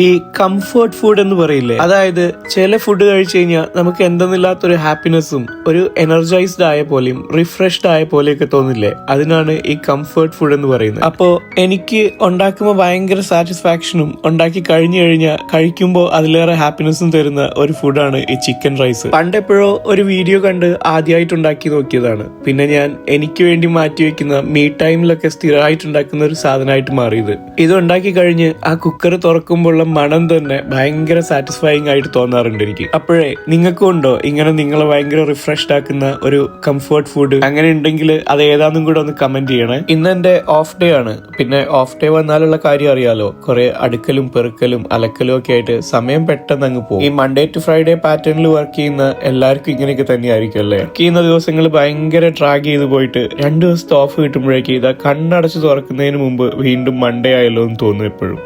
ഈ comfort food എന്ന് പറയില്ലേ, അതായത് ചില ഫുഡ് കഴിച്ചു കഴിഞ്ഞാൽ നമുക്ക് എന്തെന്നില്ലാത്തൊരു ഹാപ്പിനെസ്സും ഒരു എനർജൈസ്ഡ് ആയ പോലെയും റിഫ്രഷ്ഡ് ആയ പോലെയൊക്കെ തോന്നില്ലേ, അതിനാണ് ഈ കംഫർട്ട് ഫുഡ് എന്ന് പറയുന്നത്. അപ്പോ എനിക്ക് ഉണ്ടാക്കുമ്പോൾ ഭയങ്കര സാറ്റിസ്ഫാക്ഷനും ഉണ്ടാക്കി കഴിഞ്ഞു കഴിഞ്ഞാൽ കഴിക്കുമ്പോൾ അതിലേറെ ഹാപ്പിനെസ്സും തരുന്ന ഒരു ഫുഡാണ് ഈ ചിക്കൻ റൈസ്. പണ്ടെപ്പോഴോ ഒരു വീഡിയോ കണ്ട് ആദ്യമായിട്ട് ഉണ്ടാക്കി നോക്കിയതാണ്. പിന്നെ ഞാൻ എനിക്ക് വേണ്ടി മാറ്റിവെക്കുന്ന മീ ടൈമിലൊക്കെ സ്ഥിരമായിട്ട് ഉണ്ടാക്കുന്ന ഒരു സാധനമായിട്ട് മാറിയത്. ഇത് ഉണ്ടാക്കി കഴിഞ്ഞ് ആ കുക്കർ തുറക്കുമ്പോൾ മണം തന്നെ ഭയങ്കര സാറ്റിസ്ഫൈങ് ആയിട്ട് തോന്നാറുണ്ട് എനിക്ക്. അപ്പോഴേ നിങ്ങൾക്കും ഉണ്ടോ ഇങ്ങനെ നിങ്ങളെ ഭയങ്കര റിഫ്രഷ്ഡ് ആക്കുന്ന ഒരു കംഫർട്ട് ഫുഡ്? അങ്ങനെ ഉണ്ടെങ്കിൽ അത് ഏതാന്നും കൂടെ ഒന്ന് കമന്റ് ചെയ്യണേ. ഇന്ന് എന്റെ ഓഫ് ഡേ ആണ്. പിന്നെ ഓഫ് ഡേ വന്നാലുള്ള കാര്യം അറിയാലോ, കുറെ അടുക്കലും പെറുക്കലും അലക്കലും ഒക്കെ ആയിട്ട് സമയം പെട്ടെന്ന് അങ്ങ് പോകും. ഈ മൺഡേ ടു ഫ്രൈഡേ പാറ്റേണിൽ വർക്ക് ചെയ്യുന്ന എല്ലാവർക്കും ഇങ്ങനെയൊക്കെ തന്നെയായിരിക്കും അല്ലേ. വർക്ക് ചെയ്യുന്ന ദിവസങ്ങൾ ഭയങ്കര ട്രാക്ക് ചെയ്ത് പോയിട്ട് 2 ദിവസത്തെ ഓഫ് കിട്ടുമ്പോഴേക്ക് ഇതാ കണ്ണടച്ച് തുറക്കുന്നതിന് മുമ്പ് വീണ്ടും മൺഡേ ആയല്ലോ എന്ന് തോന്നും എപ്പോഴും.